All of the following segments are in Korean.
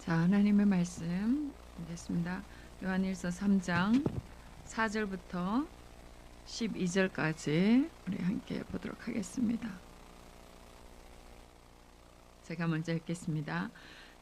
자, 하나님의 말씀 보겠습니다. 요한일서 3장 4절부터 12절까지 우리 함께 보도록 하겠습니다. 제가 먼저 읽겠습니다.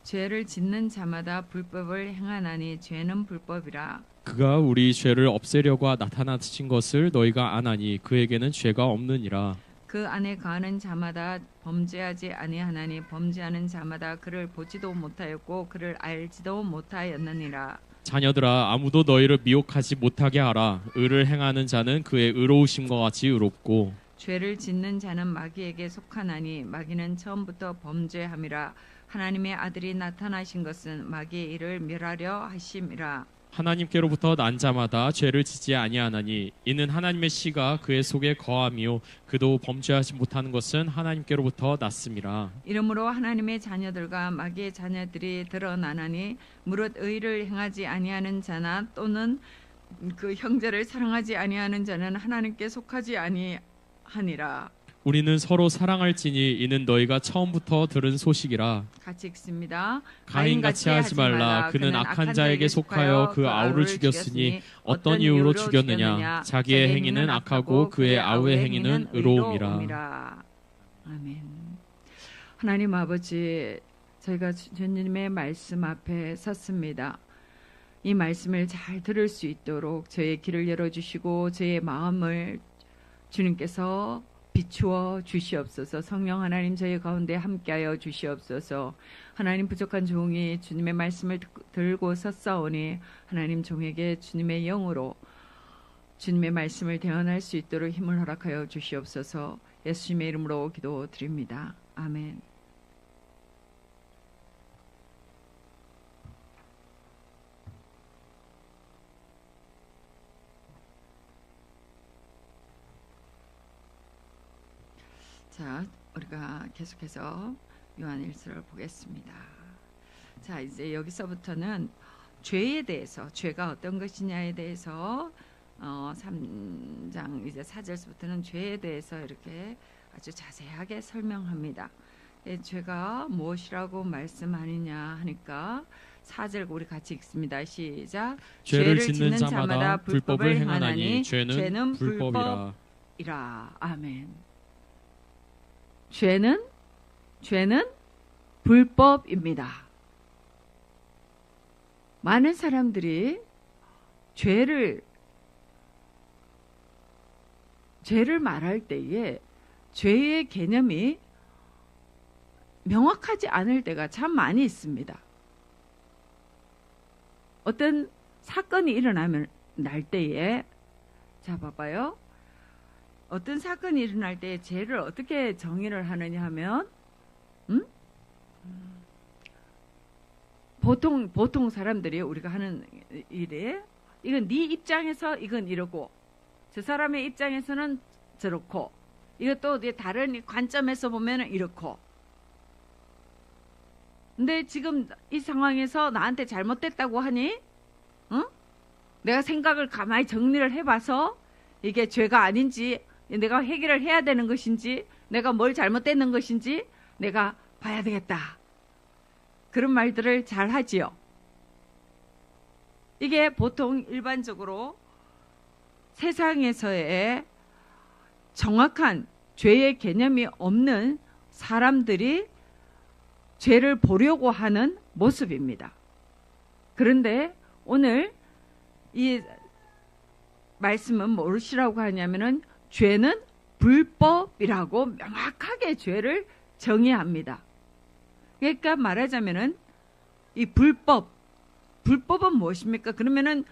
죄를 짓는 자마다 불법을 행하나니 죄는 불법이라. 그가 우리 죄를 없애려고 나타나신 것을 너희가 아나니 그에게는 죄가 없느니라. 그 안에 거하는 자마다 범죄하지 아니하나니 범죄하는 자마다 그를 보지도 못하였고 그를 알지도 못하였느니라. 자녀들아, 아무도 너희를 미혹하지 못하게 하라. 의를 행하는 자는 그의 의로우심과 같이 의롭고 죄를 짓는 자는 마귀에게 속하나니 마귀는 처음부터 범죄함이라. 하나님의 아들이 나타나신 것은 마귀의 일을 멸하려 하심이라. 하나님께로부터 난 자마다 죄를 짓지 아니하나니 이는 하나님의 씨가 그의 속에 거함이요 그도 범죄하지 못하는 것은 하나님께로부터 났음이라. 이러므로 하나님의 자녀들과 마귀의 자녀들이 드러나나니 무릇 의를 행하지 아니하는 자나 또는 그 형제를 사랑하지 아니하는 자는 하나님께 속하지 아니하니라. 우리는 서로 사랑할지니 이는 너희가 처음부터 들은 소식이라. 같이 읽습니다. 가인같이 하지 말라. 그는 악한 자에게 속하여 그 아우를 죽였으니 어떤 이유로 죽였느냐? 자기의 행위는 악하고 그의 아우의 행위는 의로움이라. 아멘. 하나님 아버지, 저희가 주님의 말씀 앞에 섰습니다. 이 말씀을 잘 들을 수 있도록 저의 길을 열어주시고 저의 마음을 주님께서 비추어 주시옵소서. 성령 하나님 저희 가운데 함께하여 주시옵소서. 하나님 부족한 종이 주님의 말씀을 들고 섰사오니 하나님 종에게 주님의 영으로 주님의 말씀을 대언할 수 있도록 힘을 허락하여 주시옵소서. 예수님의 이름으로 기도드립니다. 아멘. 자, 우리가 계속해서 요한일서를 보겠습니다. 자, 이제 여기서부터는 죄에 대해서, 죄가 어떤 것이냐에 대해서 3장 이제 4절부터는 죄에 대해서 이렇게 아주 자세하게 설명합니다. 죄가 무엇이라고 말씀하느냐 하니까 4절 우리 같이 읽습니다. 시작. 죄를 짓는 자마다 불법을 행하나니 죄는 불법이라. 아멘. 죄는 불법입니다. 많은 사람들이 죄를 말할 때에 죄의 개념이 명확하지 않을 때가 참 많이 있습니다. 어떤 사건이 일어날 때에, 자 봐봐요. 어떤 사건이 일어날 때 죄를 어떻게 정의를 하느냐 하면 보통 사람들이 우리가 하는 일에 이건 네 입장에서 이건 이러고 저 사람의 입장에서는 저렇고 이것도 다른 관점에서 보면 이렇고, 근데 지금 이 상황에서 나한테 잘못됐다고 하니 내가 생각을 가만히 정리를 해봐서 이게 죄가 아닌지 내가 해결을 해야 되는 것인지 내가 뭘 잘못됐는 것인지 내가 봐야 되겠다. 그런 말들을 잘 하지요. 이게 보통 일반적으로 세상에서의 정확한 죄의 개념이 없는 사람들이 죄를 보려고 하는 모습입니다. 그런데 오늘 이 말씀은 무엇이라고 하냐면은 죄는 불법이라고 명확하게 죄를 정의합니다. 그러니까 말하자면은 이 불법은 무엇입니까? 그러면은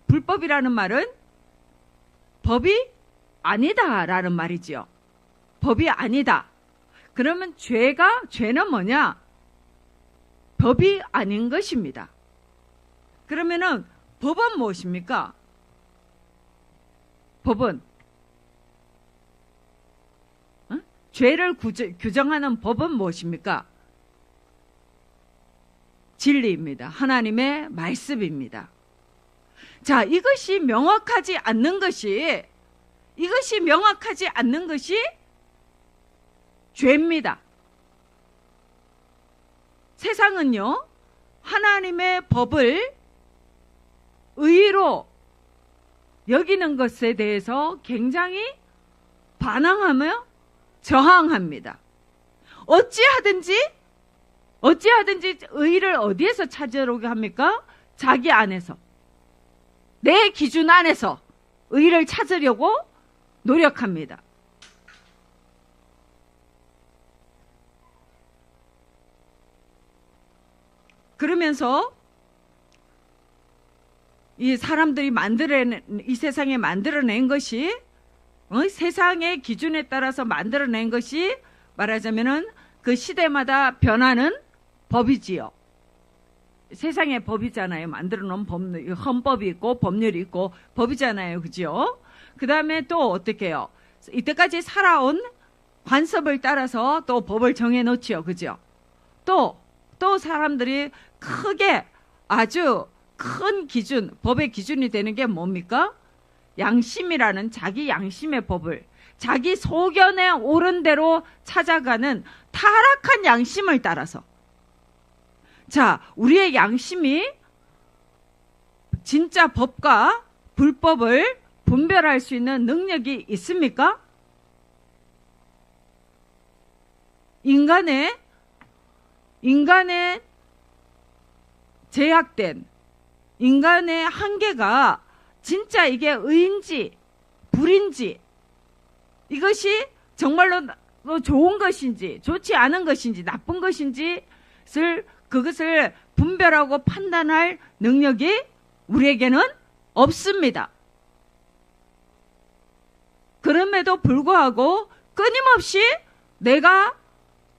불법이라는 말은 법이 아니다라는 말이지요. 법이 아니다. 그러면 죄는 뭐냐? 법이 아닌 것입니다. 그러면은 법은 무엇입니까? 법은 죄를 규정하는 법은 무엇입니까? 진리입니다. 하나님의 말씀입니다. 자, 이것이 명확하지 않는 것이 죄입니다. 세상은요, 하나님의 법을 의로 여기는 것에 대해서 굉장히 반항하며 저항합니다. 어찌하든지 의를 어디에서 찾으려고 합니까? 자기 안에서, 내 기준 안에서 의를 찾으려고 노력합니다. 그러면서 이 사람들이 이 세상에 만들어낸 것이, 세상의 기준에 따라서 만들어낸 것이 말하자면은 그 시대마다 변하는 법이지요. 세상의 법이잖아요. 만들어 놓은 헌법이 있고 법률이 있고 법이잖아요. 그죠? 그 다음에 또 어떻게 해요? 이때까지 살아온 관습을 따라서 또 법을 정해 놓지요. 그죠? 또 사람들이 크게 아주 큰 기준, 법의 기준이 되는 게 뭡니까? 양심이라는 자기 양심의 법을, 자기 소견에 옳은 대로 찾아가는 타락한 양심을 따라서. 자, 우리의 양심이 진짜 법과 불법을 분별할 수 있는 능력이 있습니까? 인간의 제약된 인간의 한계가 진짜 이게 의인지 불인지, 이것이 정말로 좋은 것인지 좋지 않은 것인지 나쁜 것인지 그것을 분별하고 판단할 능력이 우리에게는 없습니다. 그럼에도 불구하고 끊임없이 내가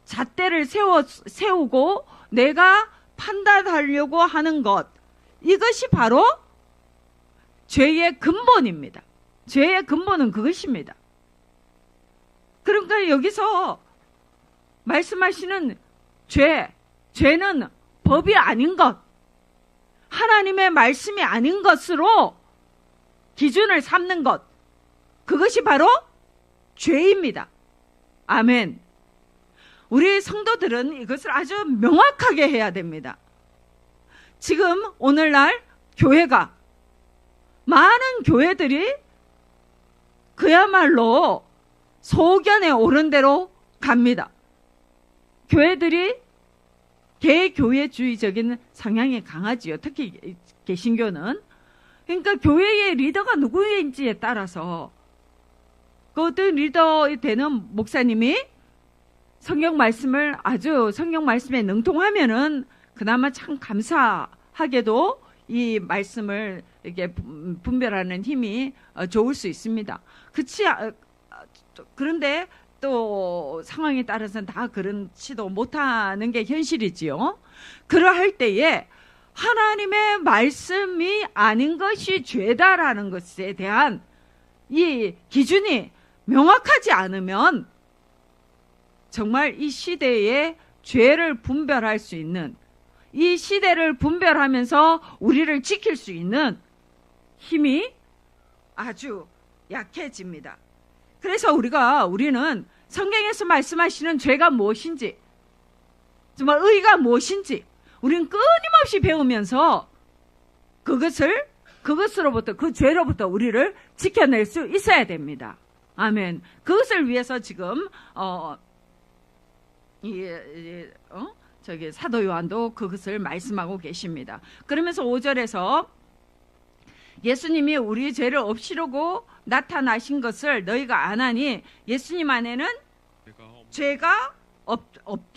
잣대를 세우고 내가 판단하려고 하는 것, 이것이 바로 죄의 근본입니다. 죄의 근본은 그것입니다. 그러니까 여기서 말씀하시는 죄는 법이 아닌 것, 하나님의 말씀이 아닌 것으로 기준을 삼는 것, 그것이 바로 죄입니다. 아멘. 우리 성도들은 이것을 아주 명확하게 해야 됩니다. 지금 오늘날 교회가, 많은 교회들이 그야말로 소견에 오른 대로 갑니다. 교회들이 대교회주의적인 성향이 강하지요. 특히 개신교는. 그러니까 교회의 리더가 누구인지에 따라서 그 어떤 리더 되는 목사님이 성경 말씀을 아주 성경 말씀에 능통하면은 그나마 참 감사하게도 이 말씀을 이렇게 분별하는 힘이 좋을 수 있습니다. 그런데 또 상황에 따라서는 다 그렇지도 못하는 게 현실이지요. 그러할 때에 하나님의 말씀이 아닌 것이 죄다라는 것에 대한 이 기준이 명확하지 않으면 정말 이 시대의 죄를 분별할 수 있는, 이 시대를 분별하면서 우리를 지킬 수 있는 힘이 아주 약해집니다. 그래서 우리는 성경에서 말씀하시는 죄가 무엇인지, 정말 의가 무엇인지 우리는 끊임없이 배우면서 그것으로부터, 그 죄로부터 우리를 지켜낼 수 있어야 됩니다. 아멘. 그것을 위해서 지금 사도 요한도 그것을 말씀하고 계십니다. 그러면서 5절에서 예수님이 우리 죄를 없이려고 나타나신 것을 너희가 아나니 예수님 안에는 죄가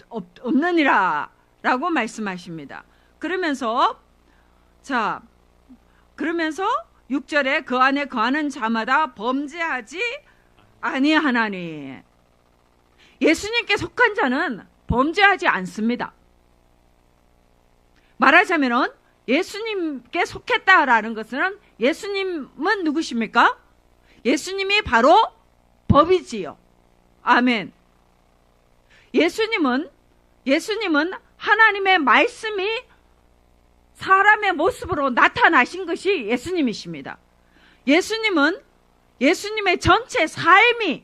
없느니라 라고 말씀하십니다. 그러면서 6절에 그 안에 거하는 자마다 범죄하지 아니하나니, 예수님께 속한 자는 범죄하지 않습니다. 말하자면 예수님께 속했다라는 것은, 예수님은 누구십니까? 예수님이 바로 법이지요. 아멘. 예수님은 하나님의 말씀이 사람의 모습으로 나타나신 것이 예수님이십니다. 예수님의 전체 삶이,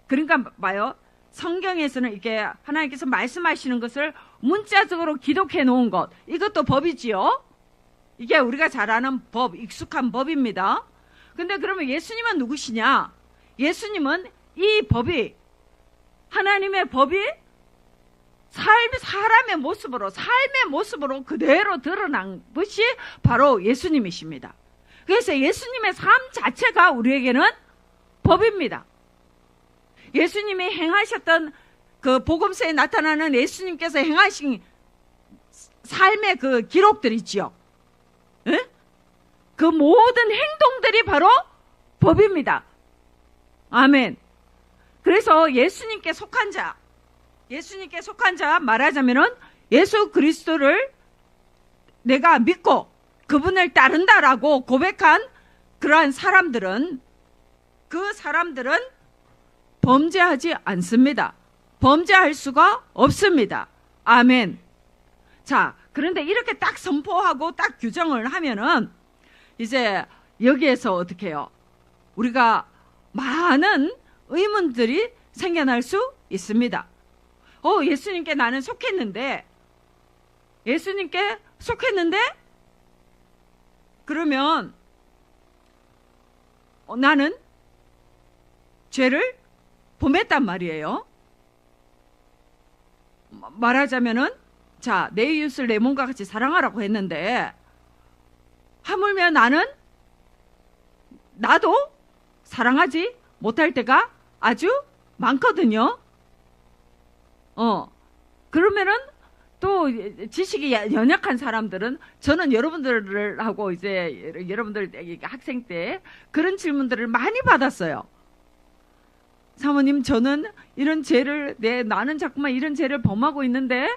그러니까 봐요. 성경에서는 이렇게 하나님께서 말씀하시는 것을 문자적으로 기록해 놓은 것, 이것도 법이지요. 이게 우리가 잘 아는 법, 익숙한 법입니다. 근데 그러면 예수님은 누구시냐? 예수님은 이 법이, 하나님의 법이 사람의 모습으로, 삶의 모습으로 그대로 드러난 것이 바로 예수님이십니다. 그래서 예수님의 삶 자체가 우리에게는 법입니다. 예수님이 행하셨던 그 복음서에 나타나는 예수님께서 행하신 삶의 그 기록들이지요. 에? 그 모든 행동들이 바로 법입니다. 아멘. 그래서 예수님께 속한 자 말하자면은 예수 그리스도를 내가 믿고 그분을 따른다라고 고백한 그러한 사람들은, 그 사람들은 범죄하지 않습니다. 범죄할 수가 없습니다. 아멘. 자, 그런데 이렇게 딱 선포하고 딱 규정을 하면은 이제 여기에서 어떻게 해요? 우리가 많은 의문들이 생겨날 수 있습니다. 예수님께 나는 속했는데, 그러면 나는 죄를 범했단 말이에요. 말하자면은, 자, 내 이웃을 내 몸과 같이 사랑하라고 했는데, 하물며 나도 사랑하지 못할 때가 아주 많거든요. 그러면은 또 지식이 연약한 사람들은, 저는 여러분들하고 이제 여러분들 학생 때 그런 질문들을 많이 받았어요. 사모님, 저는 이런 죄를, 나는 자꾸만 이런 죄를 범하고 있는데,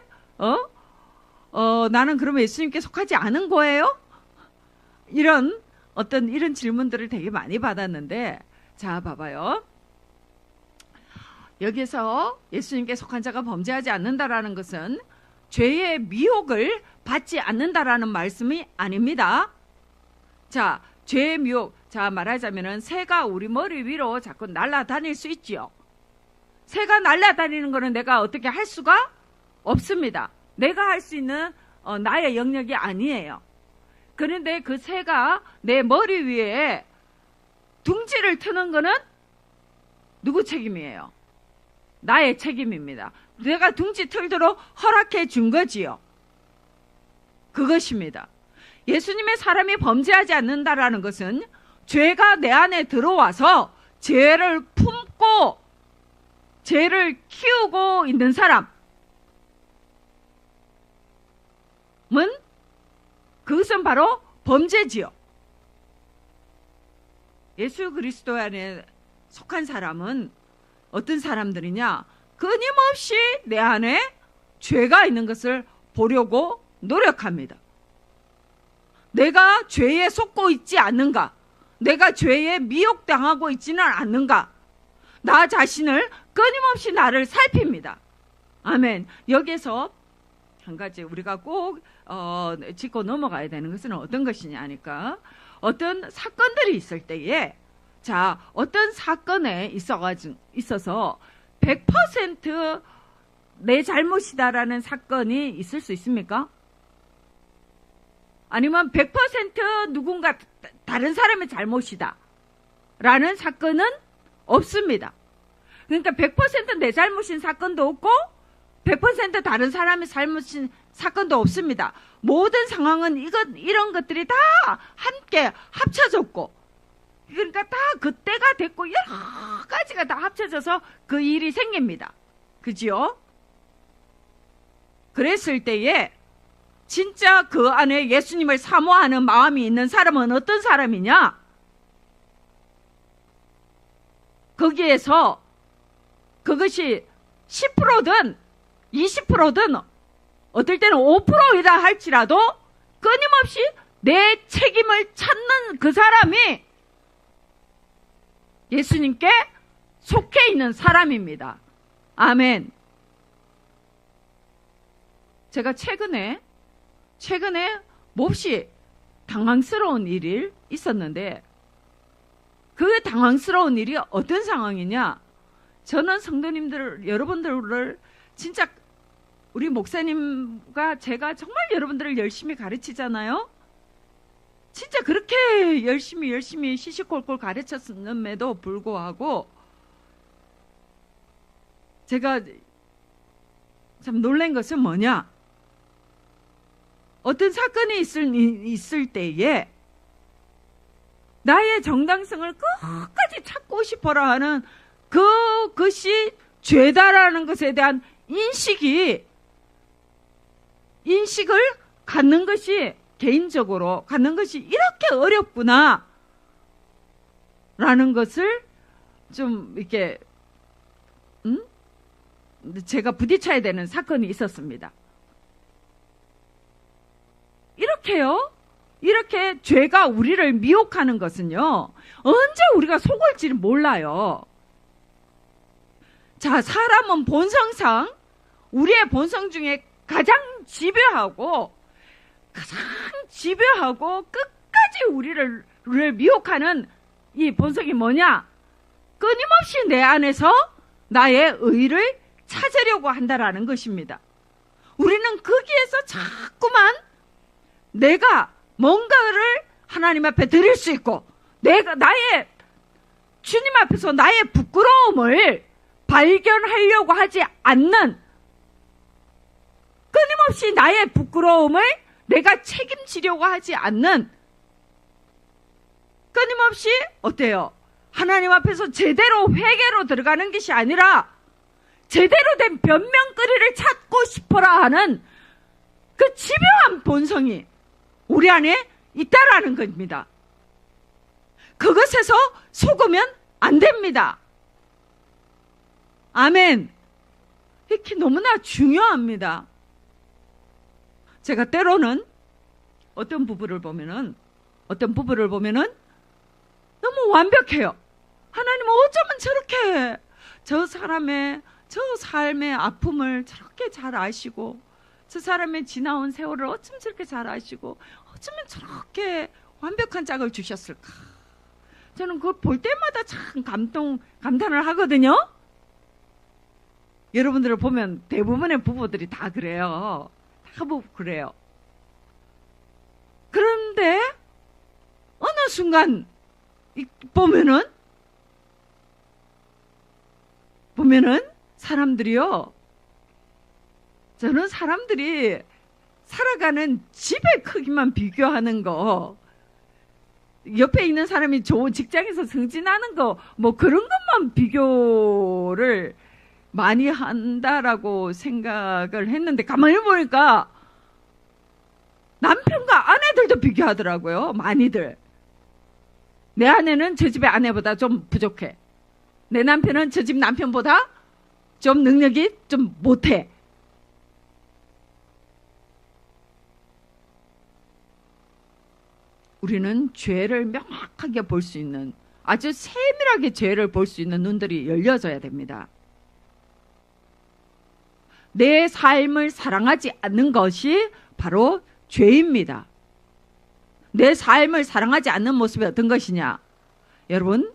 나는 그러면 예수님께 속하지 않은 거예요? 이런 질문들을 되게 많이 받았는데, 자, 봐봐요. 여기서 예수님께 속한 자가 범죄하지 않는다라는 것은 죄의 미혹을 받지 않는다라는 말씀이 아닙니다. 자, 죄의 미혹. 자, 말하자면은 새가 우리 머리 위로 자꾸 날아다닐 수 있지요. 새가 날아다니는 거는 내가 어떻게 할 수가 없습니다. 내가 할 수 있는 나의 영역이 아니에요. 그런데 그 새가 내 머리 위에 둥지를 트는 거는 누구 책임이에요? 나의 책임입니다. 내가 둥지 틀도록 허락해 준 거지요. 그것입니다. 예수님의 사람이 범죄하지 않는다라는 것은 죄가 내 안에 들어와서 죄를 품고 죄를 키우고 있는 사람은, 그것은 바로 범죄지요. 예수 그리스도 안에 속한 사람은 어떤 사람들이냐? 끊임없이 내 안에 죄가 있는 것을 보려고 노력합니다. 내가 죄에 속고 있지 않는가? 내가 죄에 미혹당하고 있지는 않는가? 나 자신을 끊임없이 나를 살핍니다. 아멘. 여기서 한 가지 우리가 꼭 짚고 넘어가야 되는 것은 어떤 것이냐 하니까, 어떤 사건들이 있을 때에, 자, 어떤 사건에 있어서 100% 내 잘못이다라는 사건이 있을 수 있습니까? 아니면 100% 누군가 다른 사람의 잘못이다 라는 사건은 없습니다. 그러니까 100% 내 잘못인 사건도 없고 100% 다른 사람의 잘못인 사건도 없습니다. 모든 상황은 이런 것들이 다 함께 합쳐졌고, 그러니까 다 그때가 됐고 여러 가지가 다 합쳐져서 그 일이 생깁니다. 그지요? 그랬을 때에 진짜 그 안에 예수님을 사모하는 마음이 있는 사람은 어떤 사람이냐? 거기에서 그것이 10%든 20%든 어떨 때는 5%이라 할지라도 끊임없이 내 책임을 찾는 그 사람이 예수님께 속해 있는 사람입니다. 아멘. 제가 최근에 몹시 당황스러운 일이 있었는데, 그 당황스러운 일이 어떤 상황이냐? 저는 성도님들, 여러분들을 진짜 우리 목사님과 제가 정말 여러분들을 열심히 가르치잖아요. 진짜 그렇게 열심히 시시콜콜 가르쳤음에도 불구하고 제가 참 놀란 것은 뭐냐? 어떤 사건이 있을 때에 나의 정당성을 끝까지 찾고 싶어라 하는 그것이 죄다라는 것에 대한 인식을 갖는 것이, 개인적으로 갖는 것이 이렇게 어렵구나 라는 것을 좀 이렇게 제가 부딪혀야 되는 사건이 있었습니다. 이렇게 죄가 우리를 미혹하는 것은요, 언제 우리가 속을지를 몰라요. 자, 사람은 본성상 우리의 본성 중에 가장 집요하고 끝까지 우리를 미혹하는 이 본성이 뭐냐? 끊임없이 내 안에서 나의 의를 찾으려고 한다라는 것입니다. 우리는 거기에서 자꾸만 내가 뭔가를 하나님 앞에 드릴 수 있고, 나의 주님 앞에서 나의 부끄러움을 발견하려고 하지 않는, 끊임없이 나의 부끄러움을 내가 책임지려고 하지 않는, 끊임없이 어때요? 하나님 앞에서 제대로 회개로 들어가는 것이 아니라 제대로 된 변명거리를 찾고 싶어라 하는 그 집요한 본성이 우리 안에 있다라는 겁니다. 그것에서 속으면 안 됩니다. 아멘. 이렇게 너무나 중요합니다. 제가 때로는 어떤 부부를 보면은 너무 완벽해요. 하나님은 어쩌면 저렇게 저 사람의 저 삶의 아픔을 저렇게 잘 아시고, 저 사람의 지나온 세월을 어쩜 저렇게 잘 아시고, 어쩌면 저렇게 완벽한 짝을 주셨을까. 저는 그걸 볼 때마다 참 감탄을 하거든요. 여러분들을 보면 대부분의 부부들이 다 그래요. 다 그래요. 그런데 어느 순간 보면은 사람들이요, 저는 사람들이 살아가는 집의 크기만 비교하는 거, 옆에 있는 사람이 좋은 직장에서 승진하는 거, 뭐 그런 것만 비교를 많이 한다라고 생각을 했는데, 가만히 보니까 남편과 아내들도 비교하더라고요. 많이들. 내 아내는 저 집의 아내보다 좀 부족해. 내 남편은 저 집 남편보다 좀 능력이 좀 못해. 우리는 죄를 명확하게 볼 수 있는, 아주 세밀하게 죄를 볼 수 있는 눈들이 열려져야 됩니다. 내 삶을 사랑하지 않는 것이 바로 죄입니다. 내 삶을 사랑하지 않는 모습이 어떤 것이냐? 여러분,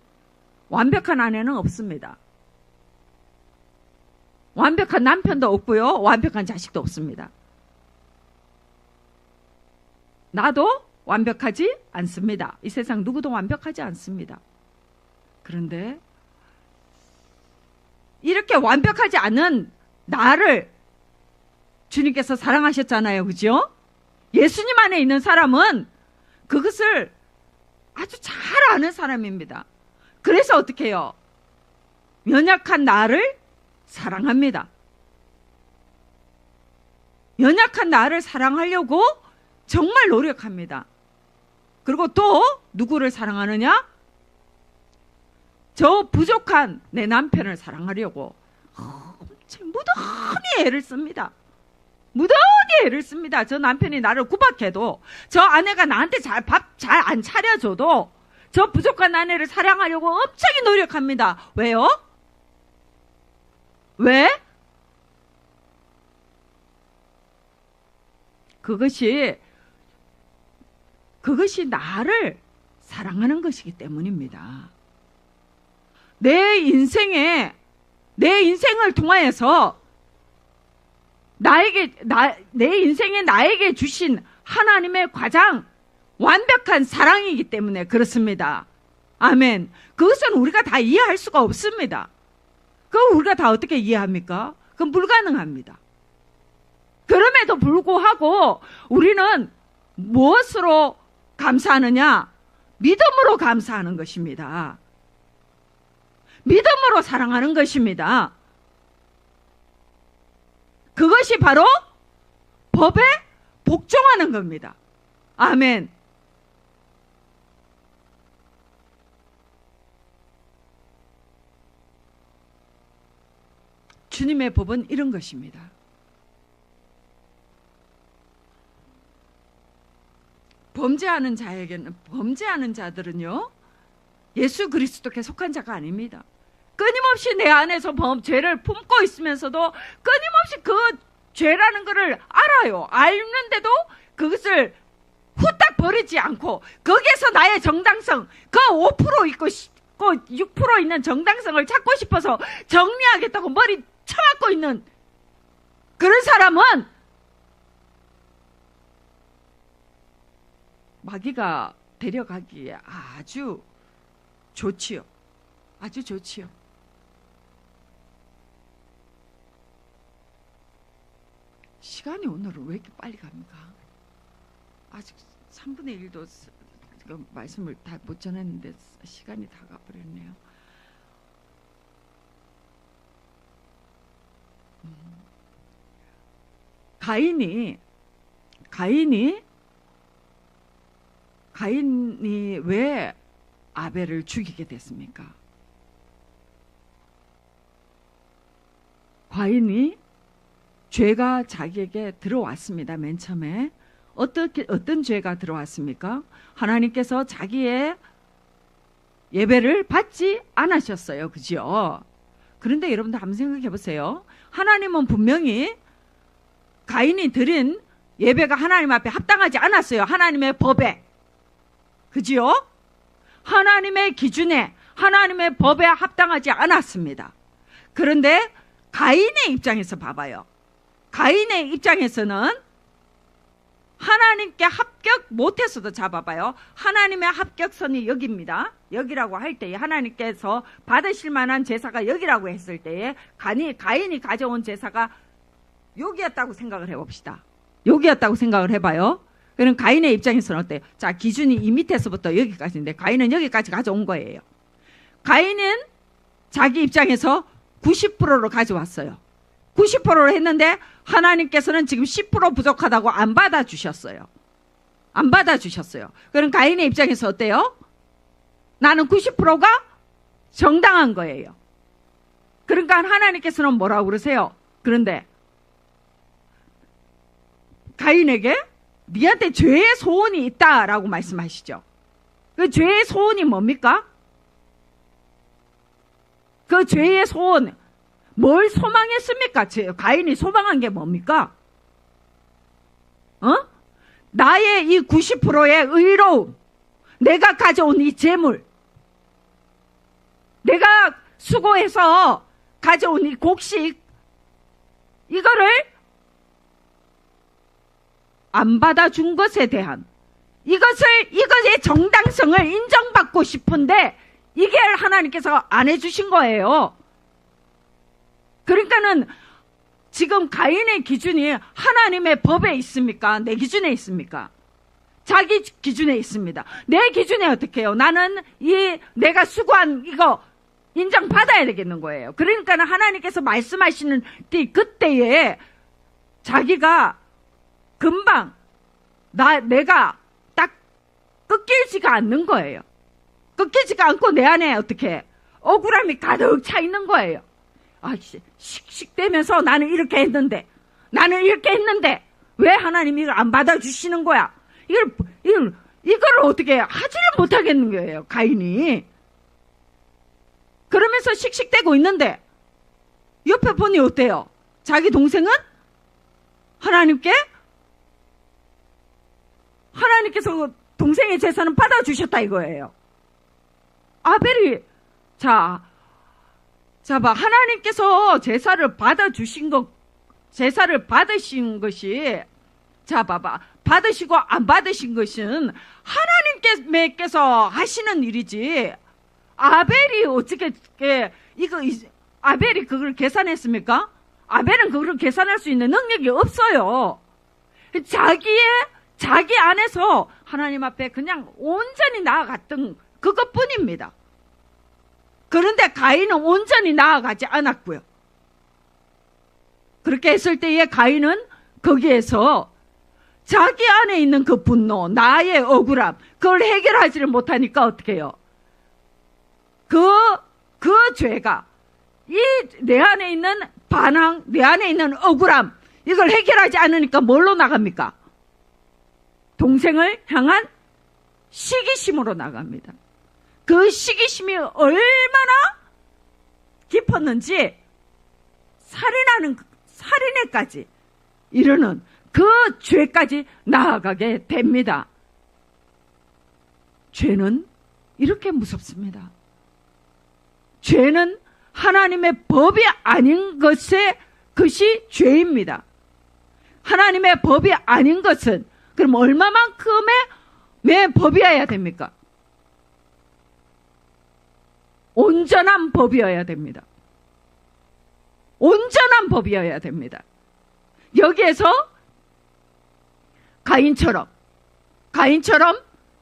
완벽한 아내는 없습니다. 완벽한 남편도 없고요, 완벽한 자식도 없습니다. 나도 완벽하지 않습니다. 이 세상 누구도 완벽하지 않습니다. 그런데 이렇게 완벽하지 않은 나를 주님께서 사랑하셨잖아요. 그죠? 예수님 안에 있는 사람은 그것을 아주 잘 아는 사람입니다. 그래서 어떻게 해요? 연약한 나를 사랑합니다. 연약한 나를 사랑하려고 정말 노력합니다. 그리고 또 누구를 사랑하느냐? 저 부족한 내 남편을 사랑하려고 엄청 무던히 애를 씁니다. 무던히 애를 씁니다. 저 남편이 나를 구박해도, 저 아내가 나한테 밥 잘 안 차려줘도 저 부족한 아내를 사랑하려고 엄청히 노력합니다. 왜요? 왜? 그것이 나를 사랑하는 것이기 때문입니다. 내 인생을 통하여서 내 인생에 나에게 주신 하나님의 가장 완벽한 사랑이기 때문에 그렇습니다. 아멘. 그것은 우리가 다 이해할 수가 없습니다. 그걸 우리가 다 어떻게 이해합니까? 그건 불가능합니다. 그럼에도 불구하고 우리는 무엇으로 감사하느냐? 믿음으로 감사하는 것입니다. 믿음으로 사랑하는 것입니다. 그것이 바로 법에 복종하는 겁니다. 아멘. 주님의 법은 이런 것입니다. 범죄하는 자들은요, 예수 그리스도께 속한 자가 아닙니다. 끊임없이 내 안에서 죄를 품고 있으면서도 끊임없이 그 죄라는 것을 알아요. 알는데도 그것을 후딱 버리지 않고 거기에서 나의 정당성, 그 5% 있고 6% 있는 정당성을 찾고 싶어서 정리하겠다고 머리 쳐맞고 있는 그런 사람은 마귀가 데려가기에 아주 좋지요. 아주 좋지요. 시간이 오늘은 왜 이렇게 빨리 갑니까? 아직 3분의 1도 말씀을 다 못 전했는데 시간이 다 가버렸네요. 가인이 왜 아벨을 죽이게 됐습니까? 가인이 죄가 자기에게 들어왔습니다. 맨 처음에 어떤 죄가 들어왔습니까? 하나님께서 자기의 예배를 받지 않으셨어요. 그죠? 그런데 여러분들 한번 생각해 보세요. 하나님은 분명히 가인이 드린 예배가 하나님 앞에 합당하지 않았어요. 하나님의 법에. 그지요? 하나님의 기준에, 하나님의 법에 합당하지 않았습니다. 그런데 가인의 입장에서 봐봐요. 가인의 입장에서는 하나님께 합격 못했어도 잡아봐요. 하나님의 합격선이 여기입니다. 여기라고 할 때에 하나님께서 받으실 만한 제사가 여기라고 했을 때에 가인이 가져온 제사가 여기였다고 생각을 해봅시다. 여기였다고 생각을 해봐요. 그럼 가인의 입장에서는 어때요? 자, 기준이 이 밑에서부터 여기까지인데 가인은 여기까지 가져온 거예요. 가인은 자기 입장에서 90%로 가져왔어요. 90%로 했는데 하나님께서는 지금 10% 부족하다고 안 받아주셨어요. 안 받아주셨어요. 그럼 가인의 입장에서 어때요? 나는 90%가 정당한 거예요. 그러니까 하나님께서는 뭐라고 그러세요? 그런데 가인에게 네한테 죄의 소원이 있다라고 말씀하시죠. 그 죄의 소원이 뭡니까? 그 죄의 소원, 뭘 소망했습니까? 가인이 소망한 게 뭡니까? 나의 이 90%의 의로움, 내가 가져온 이 재물, 내가 수고해서 가져온 이 곡식, 이거를 안 받아준 것에 대한 이것의 정당성을 인정받고 싶은데 이게 하나님께서 안 해주신 거예요. 그러니까는 지금 가인의 기준이 하나님의 법에 있습니까? 내 기준에 있습니까? 자기 기준에 있습니다. 내 기준에 어떻게 해요? 나는 내가 수고한 이거 인정받아야 되겠는 거예요. 그러니까는 하나님께서 말씀하시는 그때에 자기가 금방 내가 딱 꺾이지가 않는 거예요. 꺾이지가 않고 내 안에 어떻게 억울함이 가득 차 있는 거예요. 씩씩대면서 나는 이렇게 했는데 왜 하나님이 이걸 안 받아주시는 거야? 이걸 어떻게 하지를 못하겠는 거예요, 가인이. 그러면서 씩씩대고 있는데 옆에 보니 어때요? 자기 동생은 하나님께서 동생의 제사는 받아주셨다 이거예요. 아벨이 봐, 하나님께서 제사를 받아주신 것 제사를 받으신 것이, 자 봐봐, 받으시고 안 받으신 것은 하나님께서 하시는 일이지, 아벨이 어떻게 아벨이 그걸 계산했습니까? 아벨은 그걸 계산할 수 있는 능력이 없어요. 자기 안에서 하나님 앞에 그냥 온전히 나아갔던 그것뿐입니다. 그런데 가인은 온전히 나아가지 않았고요. 그렇게 했을 때에 가인은 거기에서 자기 안에 있는 그 분노, 나의 억울함, 그걸 해결하지를 못하니까 어떻게 해요? 그 죄가, 내 안에 있는 반항, 내 안에 있는 억울함, 이걸 해결하지 않으니까 뭘로 나갑니까? 동생을 향한 시기심으로 나갑니다. 그 시기심이 얼마나 깊었는지 살인에까지 이르는 그 죄까지 나아가게 됩니다. 죄는 이렇게 무섭습니다. 죄는 하나님의 법이 아닌 것이 죄입니다. 하나님의 법이 아닌 것은 그럼 얼마만큼의 법이어야 됩니까? 온전한 법이어야 됩니다. 온전한 법이어야 됩니다. 여기에서 가인처럼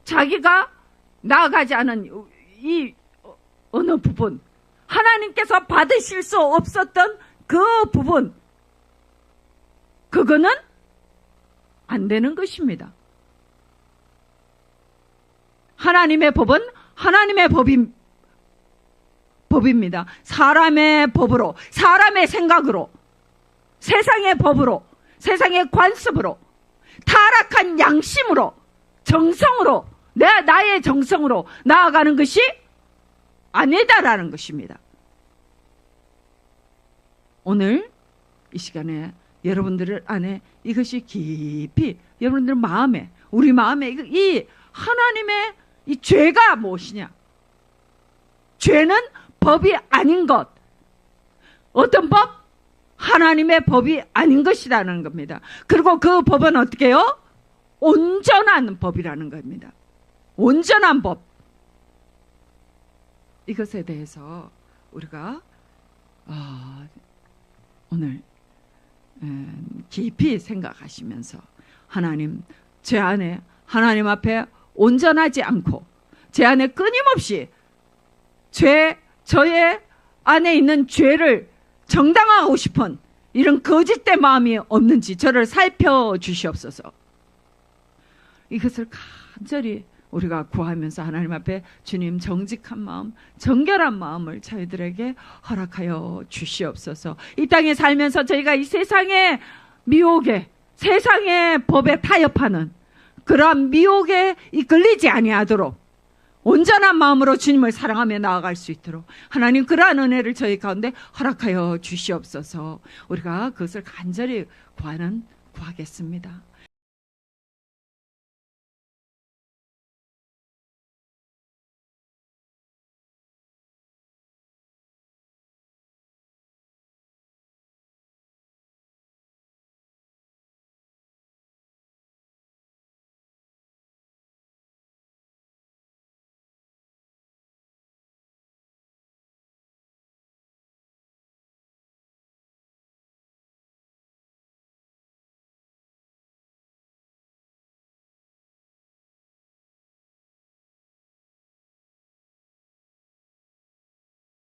자기가 나아가지 않은 이 어느 부분, 하나님께서 받으실 수 없었던 그 부분, 그거는 안 되는 것입니다. 하나님의 법은 하나님의 법입니다. 사람의 법으로, 사람의 생각으로, 세상의 법으로, 세상의 관습으로, 타락한 양심으로, 정성으로, 나의 정성으로 나아가는 것이 아니다라는 것입니다. 오늘 이 시간에 여러분들 안에 이것이 깊이 여러분들 마음에, 우리 마음에 이 하나님의 이 죄가 무엇이냐? 죄는 법이 아닌 것. 어떤 법? 하나님의 법이 아닌 것이라는 겁니다. 그리고 그 법은 어떻게 해요? 온전한 법이라는 겁니다. 온전한 법. 이것에 대해서 우리가 오늘 깊이 생각하시면서 하나님, 제 안에 하나님 앞에 온전하지 않고 제 안에 끊임없이 저의 안에 있는 죄를 정당화하고 싶은 이런 거짓된 마음이 없는지 저를 살펴주시옵소서. 이것을 간절히 우리가 구하면서 하나님 앞에 주님 정직한 마음, 정결한 마음을 저희들에게 허락하여 주시옵소서. 이 땅에 살면서 저희가 이 세상의 미혹에, 세상의 법에 타협하는 그러한 미혹에 이끌리지 아니하도록 온전한 마음으로 주님을 사랑하며 나아갈 수 있도록 하나님 그러한 은혜를 저희 가운데 허락하여 주시옵소서. 우리가 그것을 간절히 구하겠습니다.